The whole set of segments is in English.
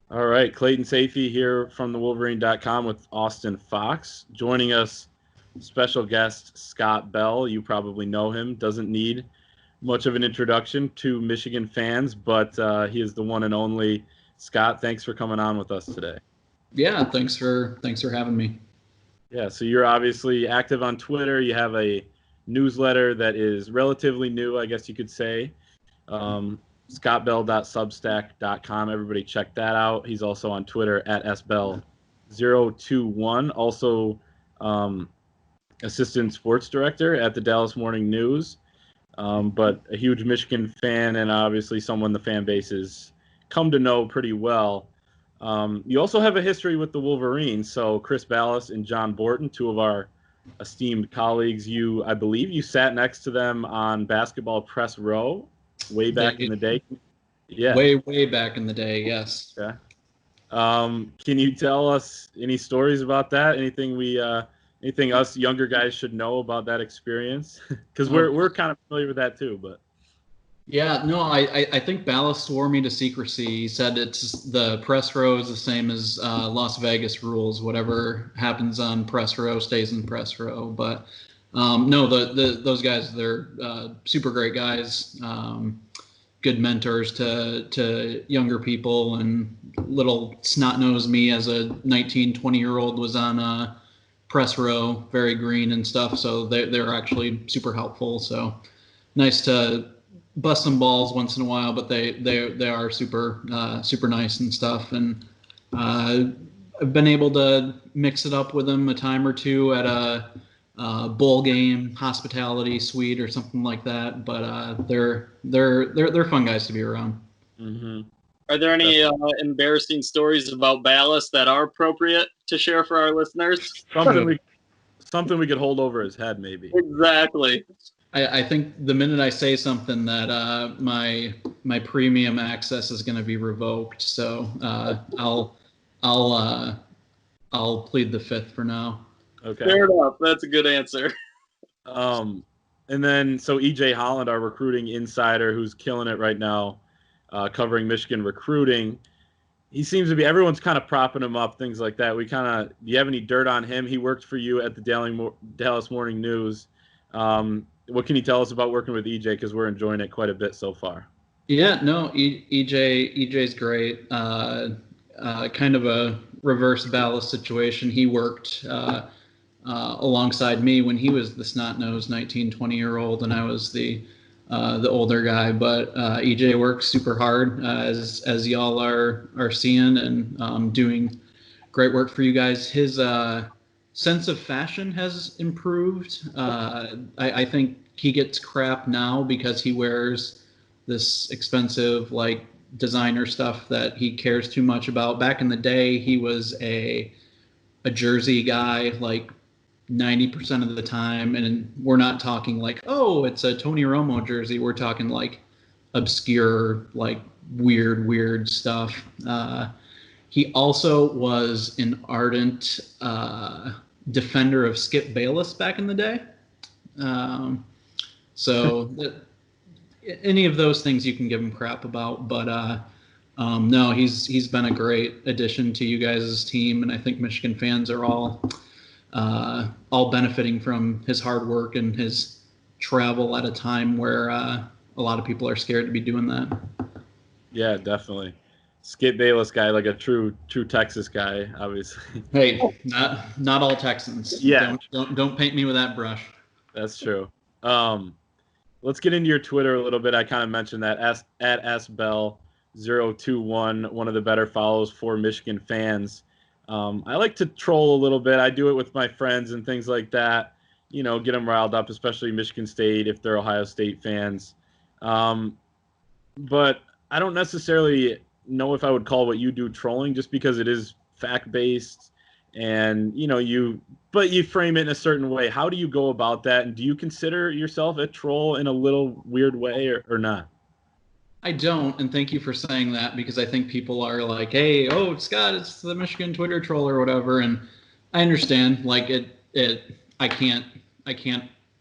All right, Clayton Safey here from the Wolverine.com with Austin Fox. Joining us, special guest Scott Bell. You probably know him. Doesn't need much of an introduction to Michigan fans, but he is the one and only. Scott, thanks for coming on with us today. Yeah, thanks for having me. Yeah, so you're obviously active on Twitter. You have a newsletter that is relatively new, I guess you could say. scottbell.substack.com. Everybody check that out. He's also on Twitter at sbell021. Also, assistant sports director at the Dallas Morning News. But a huge Michigan fan and obviously someone the fan base has come to know pretty well. You also have a history with the Wolverines. So Chris Ballas and John Borton, two of our esteemed colleagues, I believe you sat next to them on basketball press row way back in the day. Yeah. Way back in the day, yes. Yeah. Can you tell us any stories about that? Anything us younger guys should know about that experience? Because we're kind of familiar with that too, but. Yeah, no, I think Ballas swore me to secrecy. He said it's the press row is the same as Las Vegas rules. Whatever happens on press row stays in press row. But no, those guys, they're super great guys, good mentors to younger people. And little snot-nosed me as a 19, 20-year-old was on press row, very green and stuff. So they're actually super helpful. So nice to bust some balls once in a while, but they are super nice and stuff. And I've been able to mix it up with them a time or two at a bowl game, hospitality suite, or something like that. But they're fun guys to be around. Mm-hmm. Are there any embarrassing stories about Ballas that are appropriate to share for our listeners? Something we could hold over his head, maybe. Exactly. I think the minute I say something that my premium access is going to be revoked, so I'll plead the fifth for now. Okay. Fair enough. That's a good answer. And then so EJ Holland, our recruiting insider, who's killing it right now, covering Michigan recruiting. He seems to be, everyone's kind of propping him up, things like that. Do you have any dirt on him? He worked for you at the Dallas Morning News. What can you tell us about working with EJ? Because we're enjoying it quite a bit so far. Yeah, no, EJ's great. Kind of a reverse Ballas situation. He worked alongside me when he was the snot-nosed 19, 20-year-old, and I was the older guy. But EJ works super hard, as y'all are seeing, and doing great work for you guys. His sense of fashion has improved. I think he gets crap now because he wears this expensive designer stuff that he cares too much about. Back in the day, he was a jersey guy 90% of the time, and we're not talking it's a Tony Romo jersey. We're talking obscure, weird stuff. He also was an ardent defender of Skip Bayless back in the day. Any of those things you can give him crap about, but no, he's been a great addition to you guys' team, and I think Michigan fans are all benefiting from his hard work and his travel at a time where a lot of people are scared to be doing that. Yeah, definitely. Skip Bayless guy, like a true Texas guy, obviously. Hey, not all Texans. Yeah. Don't paint me with that brush. That's true. Let's get into your Twitter a little bit. I kind of mentioned that at sbell021, one of the better follows for Michigan fans. I like to troll a little bit. I do it with my friends and things like that. Get them riled up, especially Michigan State if they're Ohio State fans. But I don't necessarily know if I would call what you do trolling, just because it is fact-based, and you frame it in a certain way. How do you go about that, and do you consider yourself a troll in a little weird way or not? I don't, and thank you for saying that, because I think people are like, hey, Scott, it's the Michigan Twitter troll or whatever, and I understand. I can't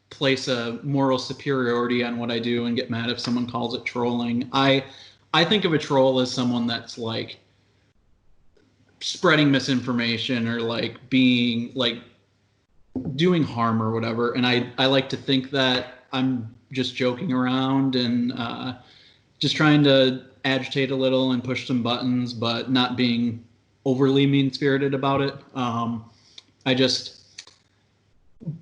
place a moral superiority on what I do and get mad if someone calls it trolling. I think of a troll as someone that's spreading misinformation or like being like doing harm or whatever. And I like to think that I'm just joking around and just trying to agitate a little and push some buttons, but not being overly mean-spirited about it.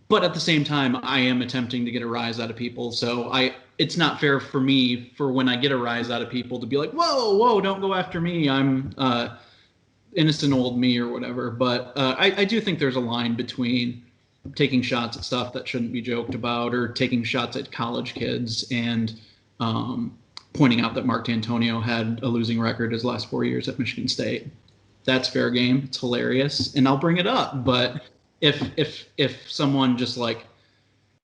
But at the same time, I am attempting to get a rise out of people. So it's not fair for me for when I get a rise out of people to be like, whoa, don't go after me. I'm innocent old me or whatever. But I do think there's a line between taking shots at stuff that shouldn't be joked about or taking shots at college kids and pointing out that Mark D'Antonio had a losing record his last 4 years at Michigan State. That's fair game. It's hilarious, and I'll bring it up. But if someone just like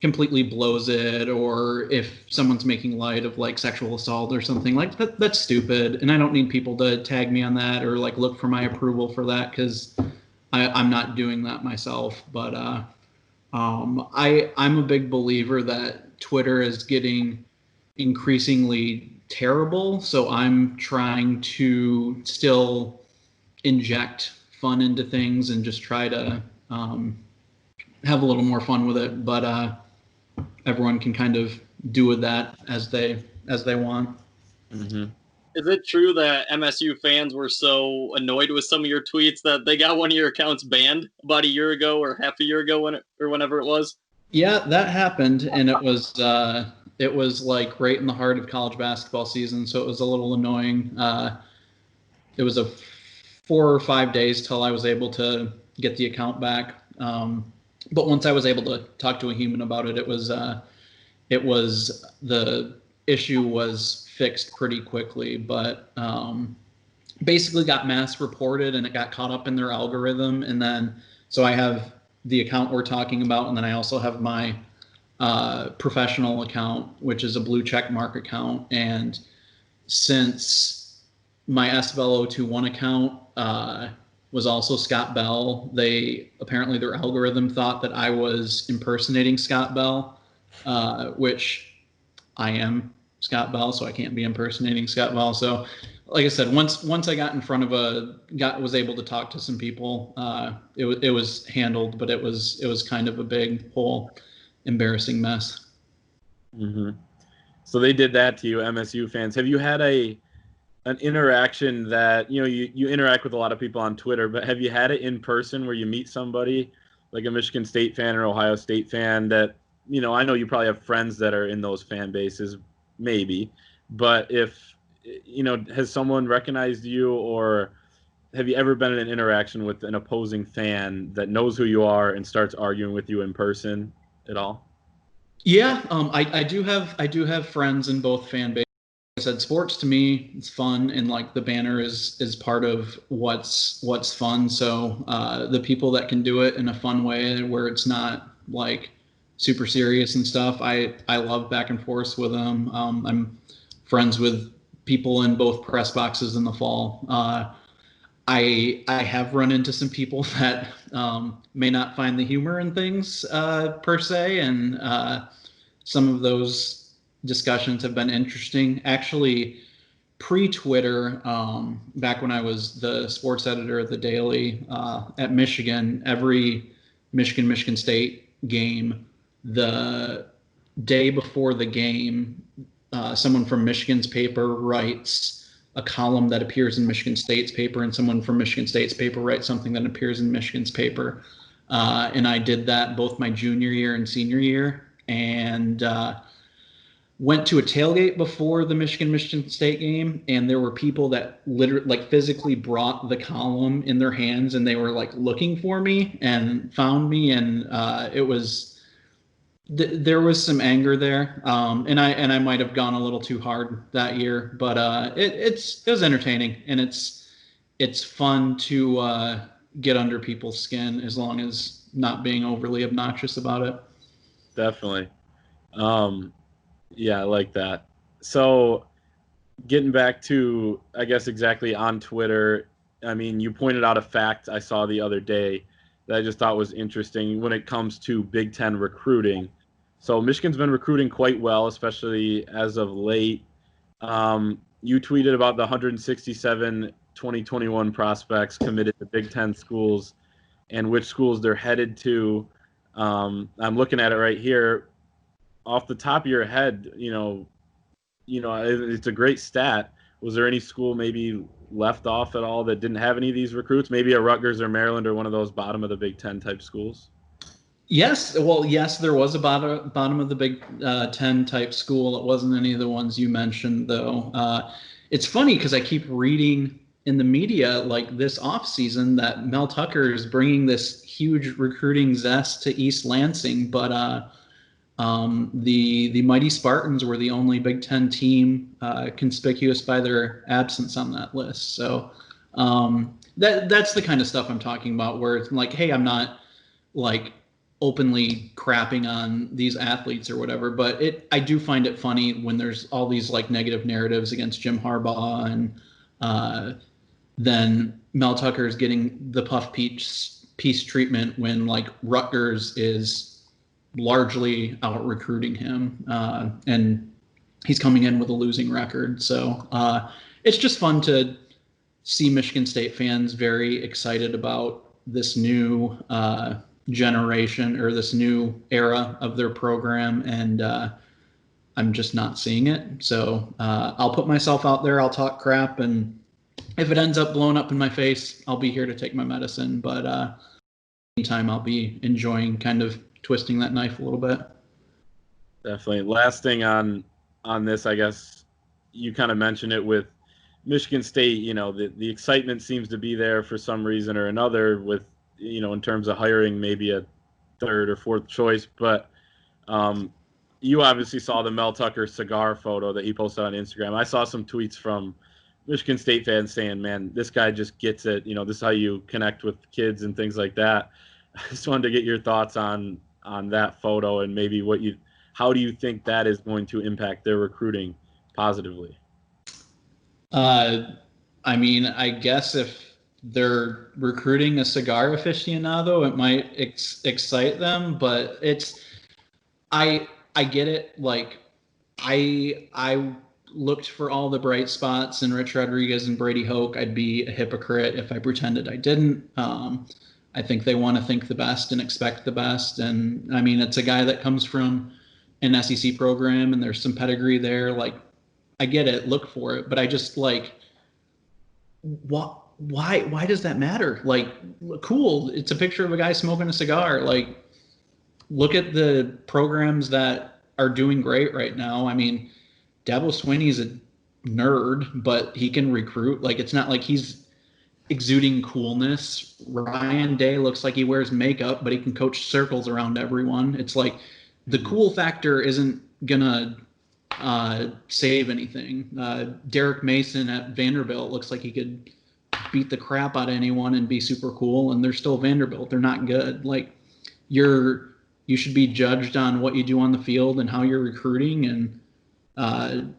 completely blows it, or if someone's making light of like sexual assault or something like that, that's stupid. And I don't need people to tag me on that or like look for my approval for that, because I'm not doing that myself. But I'm a big believer that Twitter is getting increasingly terrible. So I'm trying to still inject fun into things and just try to have a little more fun with it. But everyone can kind of do with that as they want. Mm-hmm. Is it true that MSU fans were so annoyed with some of your tweets that they got one of your accounts banned about a year ago or half a year ago whenever it was? Yeah, that happened, and it was like right in the heart of college basketball season, so it was a little annoying. It was a 4 or 5 days till I was able to get the account back. But once I was able to talk to a human about it, it was the issue was fixed pretty quickly. But basically got mass reported and it got caught up in their algorithm. And then so I have the account we're talking about, and then I also have my professional account, which is a blue check mark account. And since my SBL 021 account was also Scott Bell, apparently their algorithm thought that I was impersonating Scott Bell, which I am Scott Bell, so I can't be impersonating Scott Bell. So like I said, once I got in front of was able to talk to some people, it was handled, but it was kind of a big whole embarrassing mess. Mm-hmm. So they did that to you, MSU fans. Have you had an interaction that, you interact with a lot of people on Twitter, but have you had it in person where you meet somebody like a Michigan State fan or Ohio State fan that, I know you probably have friends that are in those fan bases, maybe, but if, has someone recognized you, or have you ever been in an interaction with an opposing fan that knows who you are and starts arguing with you in person at all? Yeah, I do have friends in both fan bases. Like I said, sports to me is fun, and like the banner is part of what's fun. So the people that can do it in a fun way where it's not like super serious and stuff, I love back and forth with them. I'm friends with people in both press boxes in the fall. I have run into some people that may not find the humor in things per se, and some of those discussions have been interesting. Actually, pre-Twitter, back when I was the sports editor at the Daily at Michigan, every Michigan State game, the day before the game, someone from Michigan's paper writes a column that appears in Michigan State's paper, and someone from Michigan State's paper writes something that appears in Michigan's paper. And I did that both my junior year and senior year, and went to a tailgate before the Michigan State game, and there were people that literally, like, physically brought the column in their hands, and they were like looking for me and found me, and there was some anger there, and I might have gone a little too hard that year, but it was entertaining, and it's fun to get under people's skin as long as not being overly obnoxious about it. Definitely. Yeah, I like that. So getting back to, I guess, exactly on Twitter, I mean, you pointed out a fact I saw the other day that I just thought was interesting when it comes to Big Ten recruiting. So Michigan's been recruiting quite well, especially as of late. You tweeted about the 167 2021 prospects committed to Big Ten schools and which schools they're headed to. I'm looking at it right here. Off the top of your head, it's a great stat. Was there any school maybe left off at all that didn't have any of these recruits? Maybe a Rutgers or Maryland or one of those bottom of the Big Ten type schools? Yes. Well, yes, there was a bottom of the Big Ten type school. It wasn't any of the ones you mentioned, though. It's funny because I keep reading in the media like this offseason that Mel Tucker is bringing this huge recruiting zest to East Lansing, but the Mighty Spartans were the only Big Ten team conspicuous by their absence on that list. So that's the kind of stuff I'm talking about, where it's like, hey, I'm not like openly crapping on these athletes or whatever, but I do find it funny when there's all these like negative narratives against Jim Harbaugh, and then Mel Tucker is getting the puff piece treatment when like Rutgers is largely out recruiting him, and he's coming in with a losing record. So it's just fun to see Michigan State fans very excited about this new generation or this new era of their program, and I'm just not seeing it. So I'll put myself out there, I'll talk crap, and if it ends up blowing up in my face, I'll be here to take my medicine. But meantime, I'll be enjoying kind of twisting that knife a little bit. Definitely. Last thing on this, I guess you kind of mentioned it with Michigan State. The excitement seems to be there for some reason or another with, in terms of hiring maybe a third or fourth choice. But you obviously saw the Mel Tucker cigar photo that he posted on Instagram. I saw some tweets from Michigan State fans saying, man, this guy just gets it. This is how you connect with kids and things like that. I just wanted to get your thoughts on that photo and maybe how do you think that is going to impact their recruiting positively? I mean, I guess if they're recruiting a cigar aficionado, it might excite them, but I get it. Like I looked for all the bright spots in Rich Rodriguez and Brady Hoke. I'd be a hypocrite if I pretended I didn't. I think they want to think the best and expect the best. And I mean, it's a guy that comes from an SEC program and there's some pedigree there. Like, I get it, look for it, but I just like, why does that matter? Like, cool. It's a picture of a guy smoking a cigar. Like, look at the programs that are doing great right now. I mean, Dabo Swinney's a nerd, but he can recruit. Like, it's not like he's exuding coolness. Ryan Day looks like he wears makeup, but he can coach circles around everyone. It's like the cool factor isn't gonna save anything. Derek Mason at Vanderbilt looks like he could beat the crap out of anyone and be super cool, and they're still Vanderbilt. They're not good. Like, you should be judged on what you do on the field and how you're recruiting, and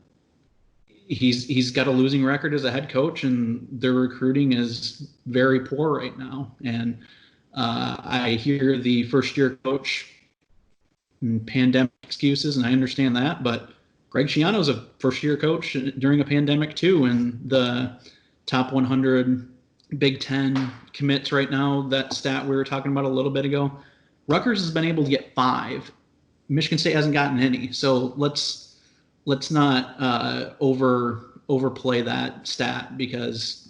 he's got a losing record as a head coach, and their recruiting is very poor right now. And I hear the first-year coach pandemic excuses, and I understand that, but Greg Schiano's a first-year coach during a pandemic too, and the top 100 Big Ten commits right now, that stat we were talking about a little bit ago, Rutgers has been able to get 5. Michigan State hasn't gotten any. So let's not overplay that stat, because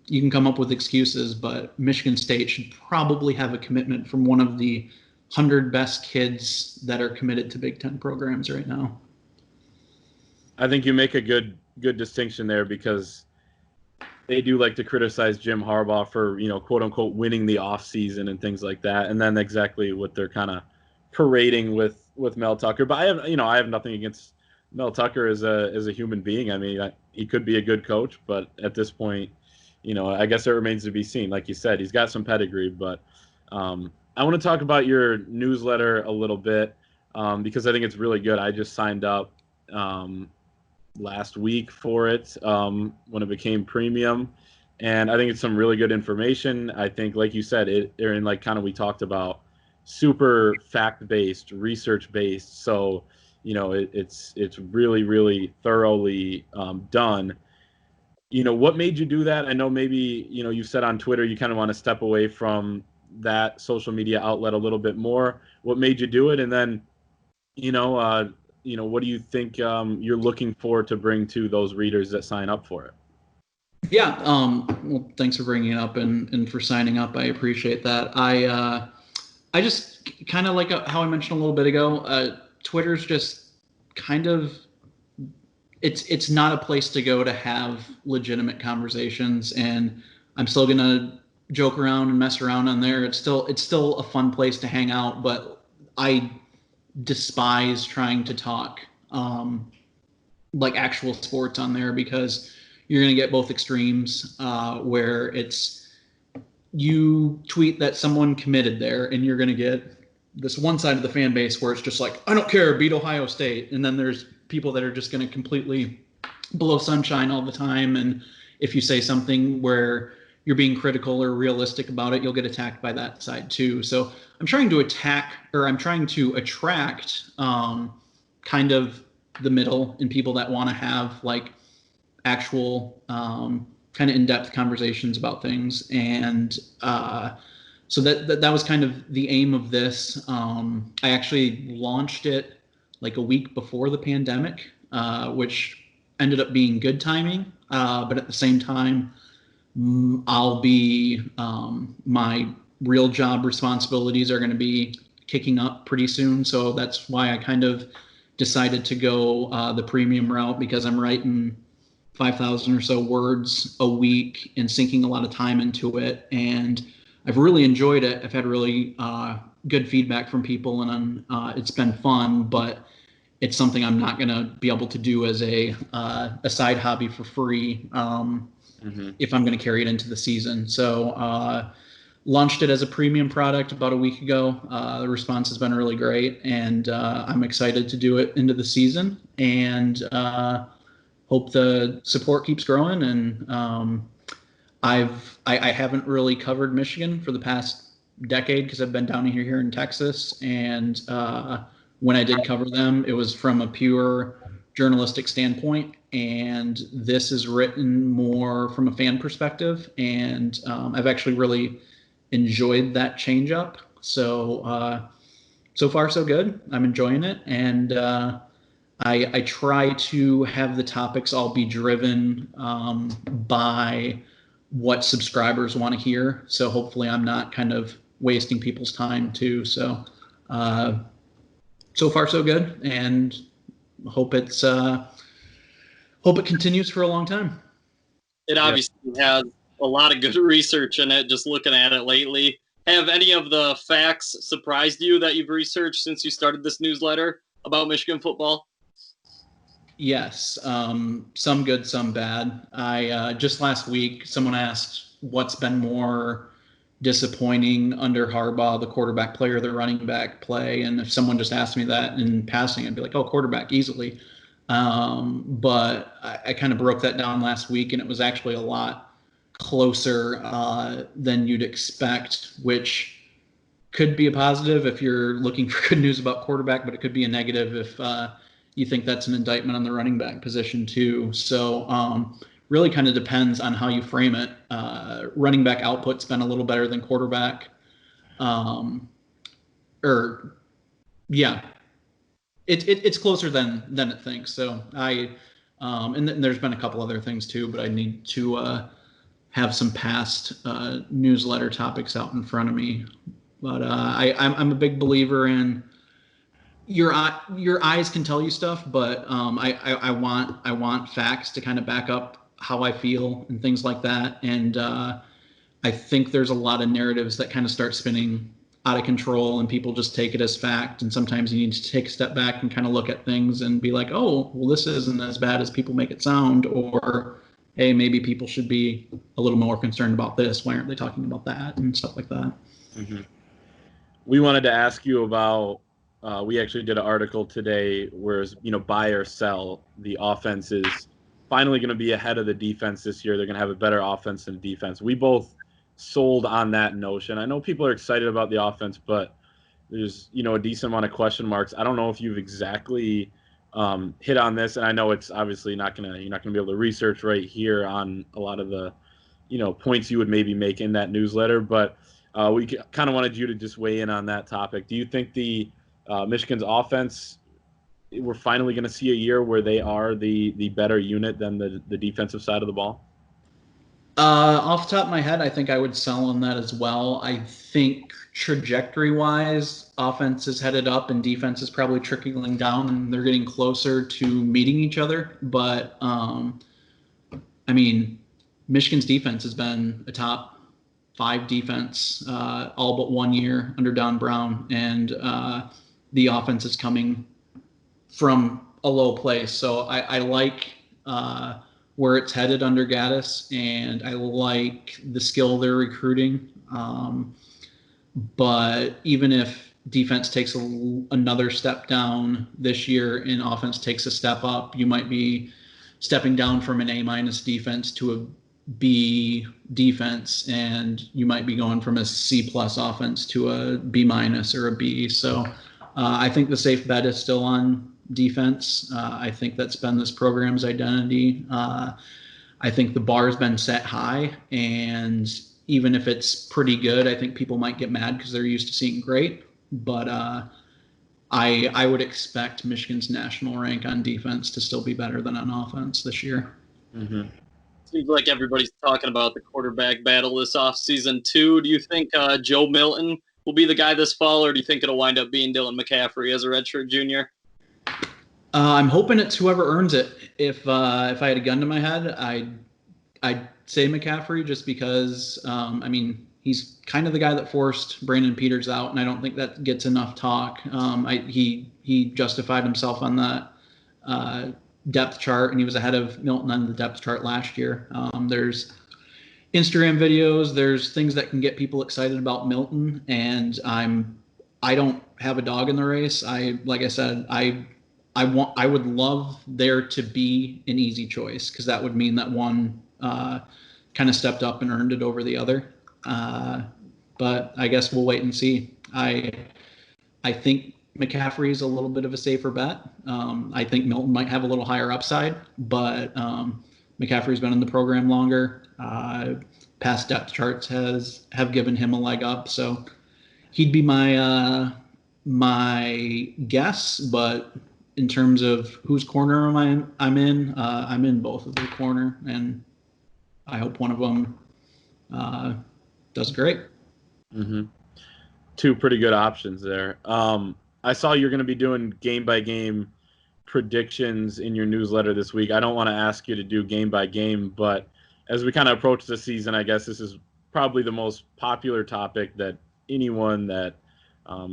you can come up with excuses, but Michigan State should probably have a commitment from one of the 100 best kids that are committed to Big Ten programs right now. I think you make a good distinction there, because they do like to criticize Jim Harbaugh for, quote unquote, winning the off season and things like that. And then exactly what they're kind of parading with Mel Tucker. But I have nothing against Mel Tucker as a human being. I mean, he could be a good coach, but at this point, I guess it remains to be seen. Like you said, he's got some pedigree, but I want to talk about your newsletter a little bit, because I think it's really good. I just signed up last week for it when it became premium, and I think it's some really good information. I think, like you said, they're in, like, kind of, we talked about, super fact-based, research-based. So it's really, really thoroughly done. what made you do that? I know maybe, you said on Twitter you kind of want to step away from that social media outlet a little bit more. What made you do it? And then, what do you think you're looking for to bring to those readers that sign up for it? Yeah. Well, thanks for bringing it up and for signing up. I appreciate that. I just kind of like how I mentioned a little bit ago, Twitter's just kind of, it's not a place to go to have legitimate conversations, and I'm still going to joke around and mess around on there. It's still a fun place to hang out, but I despise trying to talk like actual sports on there, because you're going to get both extremes where it's you tweet that someone committed there, and you're going to get this one side of the fan base where it's just like, I don't care, beat Ohio State. And then there's people that are just going to completely blow sunshine all the time. And if you say something where you're being critical or realistic about it, you'll get attacked by that side too. So I'm trying to attract kind of the middle, and people that want to have like actual kind of in-depth conversations about things. And so that was kind of the aim of this. I actually launched it like a week before the pandemic, which ended up being good timing. But at the same time, I'll be my real job responsibilities are going to be kicking up pretty soon. So that's why I kind of decided to go the premium route, because I'm writing 5,000 or so words a week and sinking a lot of time into it. And I've really enjoyed it. I've had really good feedback from people, and it's been fun, but it's something I'm not going to be able to do as a side hobby for free if I'm going to carry it into the season. So launched it as a premium product about a week ago. The response has been really great, and I'm excited to do it into the season, and hope the support keeps growing. And I haven't really covered Michigan for the past decade because I've been down here in Texas. And when I did cover them, it was from a pure journalistic standpoint. And this is written more from a fan perspective. And I've actually really enjoyed that change up. So, so far so good. I'm enjoying it. And I try to have the topics all be driven by what subscribers want to hear. So hopefully I'm not kind of wasting people's time too. So, so far so good, and hope it continues for a long time. It obviously has a lot of good research in it, just looking at it lately. Have any of the facts surprised you that you've researched since you started this newsletter about Michigan football? Yes, some good, some bad. I just last week, someone asked what's been more disappointing under Harbaugh, the quarterback play or the running back play. And if someone just asked me that in passing, I'd be like, oh, quarterback easily. But I kind of broke that down last week, and it was actually a lot closer than you'd expect, which could be a positive if you're looking for good news about quarterback, but it could be a negative if you think that's an indictment on the running back position too. So really kind of depends on how you frame it. Running back output's been a little better than quarterback. It's closer than it thinks. So and there's been a couple other things too, but I need to have some past newsletter topics out in front of me. But I'm a big believer in your eyes can tell you stuff, but I want facts to kind of back up how I feel and things like that. And I think there's a lot of narratives that kind of start spinning out of control, and people just take it as fact. And sometimes you need to take a step back and kind of look at things and be like, oh, well, this isn't as bad as people make it sound, or hey, maybe people should be a little more concerned about this. Why aren't they talking about that and stuff like that? Mm-hmm. We wanted to ask you about, we actually did an article today where, buy or sell. The offense is finally going to be ahead of the defense this year. They're going to have a better offense than defense. We both sold on that notion. I know people are excited about the offense, but there's, a decent amount of question marks. I don't know if you've exactly hit on this, and I know it's obviously you're not gonna be able to research right here on a lot of the points you would maybe make in that newsletter, but we kind of wanted you to just weigh in on that topic. Do you think the Michigan's offense, we're finally going to see a year where they are the better unit than the defensive side of the ball? Off the top of my head, I think I would sell on that as well. I think trajectory-wise, offense is headed up and defense is probably trickling down, and they're getting closer to meeting each other. But, I mean, Michigan's defense has been a top 5 defense all but 1 year under Don Brown, and the offense is coming from a low place. So I like where it's headed under Gaddis, and I like the skill they're recruiting. But even if defense takes another step down this year and offense takes a step up, you might be stepping down from an A- defense to a B defense, and you might be going from a C+ offense to a B- or a B. So I think the safe bet is still on defense. I think that's been this program's identity. I think the bar has been set high, and even if it's pretty good, I think people might get mad because they're used to seeing great. But I would expect Michigan's national rank on defense to still be better than on offense this year. Mm-hmm. Seems like everybody's talking about the quarterback battle this offseason too. Do you think Joe Milton will be the guy this fall, or do you think it'll wind up being Dylan McCaffrey as a redshirt junior? I'm hoping it's whoever earns it. If I had a gun to my head, I'd say McCaffrey, just because I mean, he's kind of the guy that forced Brandon Peters out, and I don't think that gets enough talk. He justified himself on that depth chart, and he was ahead of Milton on the depth chart last year. There's Instagram videos, there's things that can get people excited about Milton, and I don't have a dog in the race. Like I said, I would love there to be an easy choice, because that would mean that one kind of stepped up and earned it over the other. But I guess we'll wait and see. I think McCaffrey's a little bit of a safer bet. I think Milton might have a little higher upside, but McCaffrey's been in the program longer. Past depth charts have given him a leg up, so he'd be my guess. But in terms of whose corner I'm in both of their corner, and I hope one of them does great. Mm-hmm. Two pretty good options there. I saw you're going to be doing game-by-game predictions in your newsletter this week. I don't want to ask you to do game-by-game, but as we kind of approach the season, I guess this is probably the most popular topic that anyone that,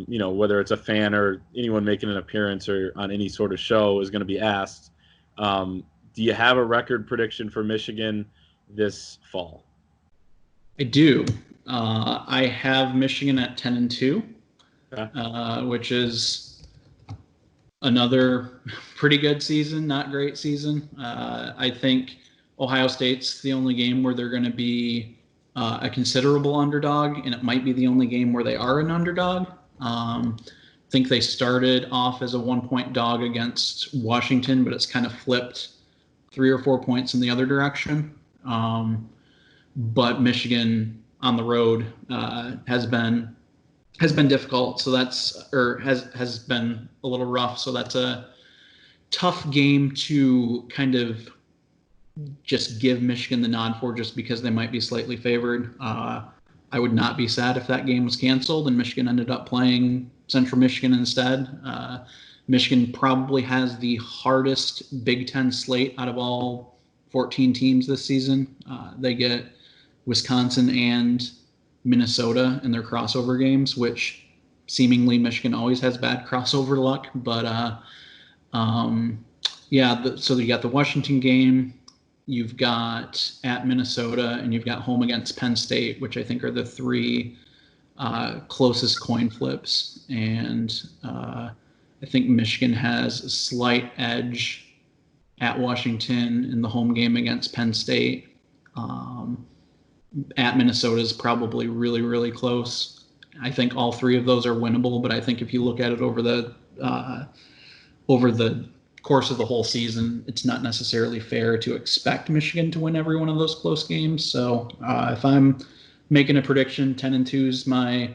whether it's a fan or anyone making an appearance or on any sort of show, is going to be asked. Do you have a record prediction for Michigan this fall? I do. I have Michigan at 10-2, which is another pretty good season, not great season. I think Ohio State's the only game where they're going to be a considerable underdog, and it might be the only game where they are an underdog. I think they started off as a 1-point dog against Washington, but it's kind of flipped 3 or 4 points in the other direction. But Michigan on the road has been difficult, so has been a little rough. So that's a tough game to kind of just give Michigan the nod for, just because they might be slightly favored. I would not be sad if that game was canceled and Michigan ended up playing Central Michigan instead. Michigan probably has the hardest Big Ten slate out of all 14 teams this season. They get Wisconsin and Minnesota in their crossover games, which seemingly Michigan always has bad crossover luck. But so you got the Washington game, you've got at Minnesota, and you've got home against Penn State, which I think are the 3 closest coin flips. And I think Michigan has a slight edge at Washington in the home game against Penn State. At Minnesota is probably really, really close. I think all 3 of those are winnable, but I think if you look at it over the course of the whole season, it's not necessarily fair to expect Michigan to win every one of those close games. So if I'm making a prediction, 10-2 is my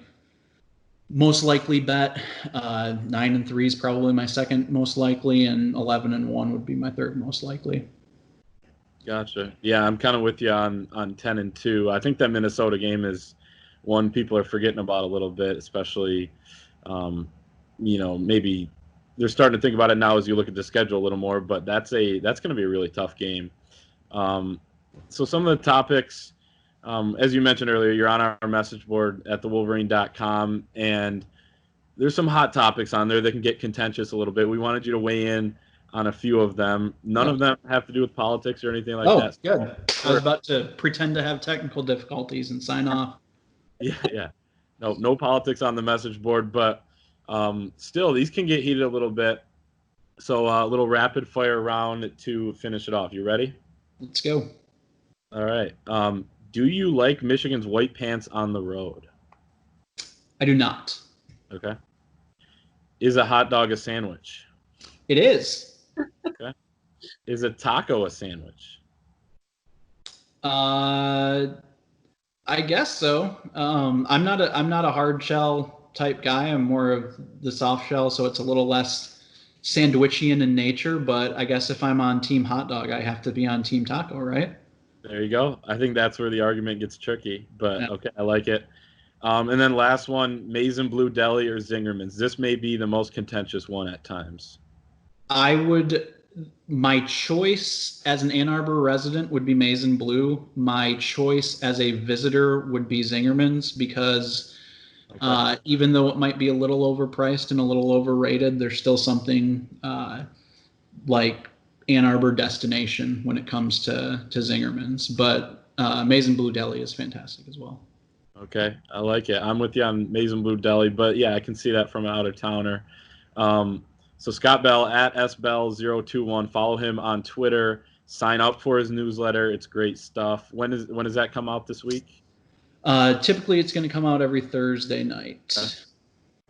most likely bet. 9-3 is probably my second most likely, and 11-1 would be my third most likely. Gotcha. Yeah, I'm kind of with you on 10-2. I think that Minnesota game is one people are forgetting about a little bit, especially, maybe they're starting to think about it now as you look at the schedule a little more. But that's going to be a really tough game. So some of the topics, as you mentioned earlier, you're on our message board at thewolverine.com, and there's some hot topics on there that can get contentious a little bit. We wanted you to weigh in on a few of them. None of them have to do with politics or anything like that. Oh, good. I was about to pretend to have technical difficulties and sign off. Yeah. No politics on the message board, but still, these can get heated a little bit. So a little rapid fire round to finish it off. You ready? Let's go. All right. Do you like Michigan's white pants on the road? I do not. Okay. Is a hot dog a sandwich? It is. Okay. Is a taco a sandwich? I guess so. I'm not a hard shell type guy. I'm more of the soft shell, so it's a little less sandwichian in nature. But I guess if I'm on team hot dog, I have to be on team taco, right? There you go. I think that's where the argument gets tricky, but okay, I like it. And then last one, Maize and Blue Deli or Zingerman's. This may be the most contentious one at times. My choice as an Ann Arbor resident would be Maize and Blue. My choice as a visitor would be Zingerman's because even though it might be a little overpriced and a little overrated, there's still something like Ann Arbor destination when it comes to Zingerman's. But Maize and Blue Deli is fantastic as well. Okay, I like it. I'm with you on Maize and Blue Deli, but yeah, I can see that from an out-of-towner. So Scott Bell at sbell021. Follow him on Twitter. Sign up for his newsletter. It's great stuff. When does that come out this week? Typically, it's going to come out every Thursday night. Okay.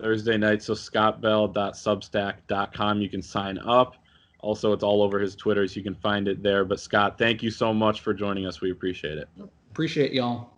Thursday night. So scottbell.substack.com. You can sign up. Also, it's all over his Twitter, so you can find it there. But Scott, thank you so much for joining us. We appreciate it. Appreciate y'all.